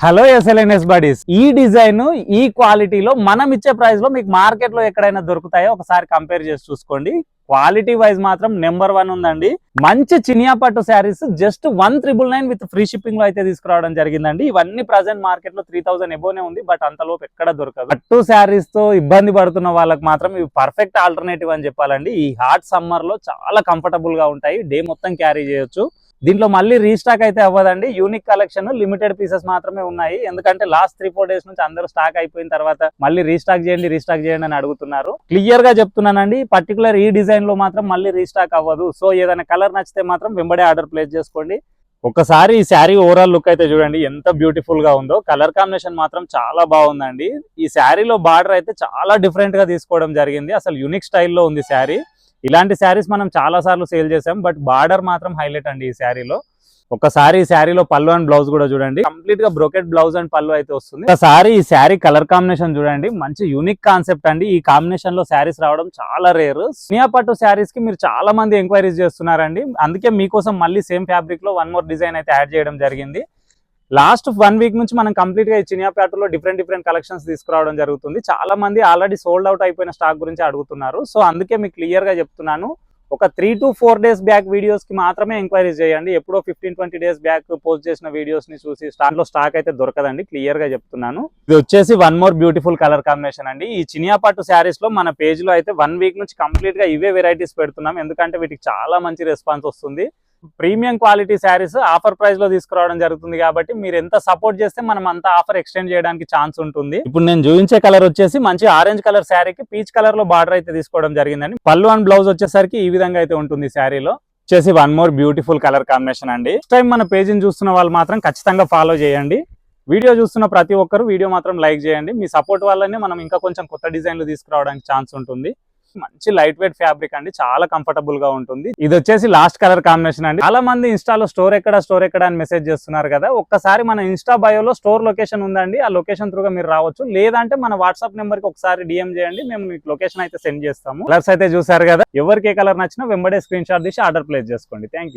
Hello SLNS buddies, ఈ design ఈ క్వాలిటీలో మనం ఇచ్చే ప్రైస్ లో మీకు మార్కెట్ లో ఎక్కడైనా దొరుకుతాయో ఒకసారి కంపేర్ చేసి చూసుకోండి. క్వాలిటీ వైజ్ మాత్రం నెంబర్ 1 ఉందండి. మంచి చినియా పట్టు saris just 1999 with free shipping లో అయితే తీసుకురావడం జరిగిందండి. ఇవన్నీ ప్రజెంట్ మార్కెట్ లో 3000 ఎబోనే ఉంది, బట్ అంతలోపు ఎక్కడ దొరకదు. పట్టు శారీస్ తో ఇబ్బంది పడుతున్న వాళ్ళకి మాత్రం ఇవి పర్ఫెక్ట్ ఆల్టర్నేటివ్ అని చెప్పాలండి. ఈ హాట్ సమ్మర్ లో చాలా కంఫర్టబుల్ గా ఉంటాయి, డే మొత్తం క్యారీ చేయొచ్చు. దీంట్లో మళ్ళీ రీస్టాక్ అయితే అవ్వదండి. యూనిక్ కలెక్షన్, లిమిటెడ్ పీసెస్ మాత్రమే ఉన్నాయి. ఎందుకంటే లాస్ట్ 3-4 డేస్ నుంచి అందరూ స్టాక్ అయిపోయిన తర్వాత మళ్ళీ రీస్టాక్ చేయండి అని అడుగుతున్నారు. క్లియర్ గా చెప్తున్నానండి, పర్టికులర్ ఈ డిజైన్ లో మాత్రం మళ్ళీ రీస్టాక్ అవ్వదు. సో ఏదైనా కలర్ నచ్చితే మాత్రం వెంబడే ఆర్డర్ ప్లేస్ చేసుకోండి. ఒకసారి ఈ శారీ ఓవరాల్ లుక్ అయితే చూడండి ఎంత బ్యూటిఫుల్ గా ఉందో. కలర్ కాంబినేషన్ మాత్రం చాలా బాగుందండి. ఈ శారీలో బార్డర్ అయితే చాలా డిఫరెంట్ గా తీసుకోవడం జరిగింది. అసలు యూనిక్ స్టైల్లో ఉంది శారీ. ఇలాంటి శారీస్ మనం చాలా సార్లు సేల్ చేసాం, బట్ బార్డర్ మాత్రం హైలైట్ అండి ఈ శారీలో. ఒకసారి ఈ శారీలో పళ్ళు అండ్ బ్లౌజ్ కూడా చూడండి, కంప్లీట్ గా బ్రోకెట్ బ్లౌజ్ అండ్ పళ్ళు అయితే వస్తుంది. ఒకసారి ఈ శారీ కలర్ కాంబినేషన్ చూడండి, మంచి యూనిక్ కాన్సెప్ట్ అండి. ఈ కాంబినేషన్ లో శారీస్ రావడం చాలా రేర్. చినియా పట్టు శారీస్ కి మీరు చాలా మంది ఎంక్వైరీస్ చేస్తున్నారండి. అందుకే మీకోసం మళ్ళీ సేమ్ ఫ్యాబ్రిక్ లో 1 మోర్ డిజైన్ అయితే యాడ్ చేయడం జరిగింది. లాస్ట్ 1 వీక్ నుంచి మనం కంప్లీట్ గా ఈ చినియా ప్యాటర్న్లో డిఫరెంట్ కలెక్షన్స్ తీసుకురావడం జరుగుతుంది. చాలా మంది ఆల్రెడీ సోల్డ్ అవుట్ అయిపోయిన స్టాక్ గురించి అడుగుతున్నారు. సో అందుకే మీకు క్లియర్ గా చెప్తున్నాను, ఒక 3 to 4 డేస్ బ్యాక్ వీడియోస్ కి మాత్రమే ఎంక్వైరీస్ చేయండి. ఎప్పుడో 15-20 డేస్ బ్యాక్ పోస్ట్ చేసిన వీడియోస్ ని చూసి దాంట్లో స్టాక్ అయితే దొరకదండి. క్లియర్ గా చెప్తున్నాను. ఇది వచ్చేసి 1 మోర్ బ్యూటిఫుల్ కలర్ కాంబినేషన్ అండి. ఈ చినియా పట్టు శారీస్ లో మన పేజ్ లో అయితే 1 వీక్ నుంచి కంప్లీట్ గా ఇవే వెరైటీస్ పెడుతున్నాం, ఎందుకంటే వీటికి చాలా మంచి రెస్పాన్స్ వస్తుంది. Premium quality saris offer price లో తీసుకురావడం జరుగుతుంది, కాబట్టి మీరు ఎంత సపోర్ట్ చేస్తే మనం అంత ఆఫర్ ఎక్స్టెండ్ చేయడానికి ఛాన్స్ ఉంటుంది. ఇప్పుడు నేను చూపించే కలర్ వచ్చేసి మంచి ఆరెంజ్ కలర్ శారీకి పీచ్ కలర్ లో బార్డర్ అయితే తీసుకోవడం జరిగిందండి. పళ్ళు అండ్ బ్లౌజ్ వచ్చేసరికి ఈ విధంగా అయితే ఉంటుంది. శారీలో వచ్చేసి 1 మోర్ బ్యూటిఫుల్ కలర్ కాంబినేషన్ అండి. ఫస్ట్ టైం మన పేజీని చూస్తున్న వాళ్ళు మాత్రం ఖచ్చితంగా ఫాలో చేయండి. వీడియో చూస్తున్న ప్రతి ఒక్కరు వీడియో మాత్రం లైక్ చేయండి. మీ సపోర్ట్ వల్లనే మనం ఇంకా కొంచెం కొత్త డిజైన్లు తీసుకురావడానికి ఛాన్స్ ఉంటుంది. మంచి లైట్ వెయిట్ ఫ్యాబ్రిక్ అండి, చాలా కంఫర్టబుల్ గా ఉంటుంది. ఇది వచ్చేసి లాస్ట్ కలర్ కాంబినేషన్ అండి. చాలా మంది ఇన్స్టాలో స్టోర్ ఎక్కడ అని మెసేజ్ చేస్తున్నారు కదా. ఒక్కసారి మన ఇన్స్టా బయోలో స్టోర్ లొకేషన్ ఉందండి, ఆ లొకేషన్ త్రూగా మీరు రావచ్చు. లేదంటే మన వాట్సాప్ నెంబర్ కి ఒకసారి డిఎం చేయండి, మేము మీకు లొకేషన్ అయితే సెండ్ చేస్తాము. కలర్స్ అయితే చూసారు కదా, ఎవరికి ఏ కలర్ నచ్చినా వెంబడే స్క్రీన్ షాట్ తీసి ఆర్డర్ ప్లేస్ చేసుకోండి. Thank you.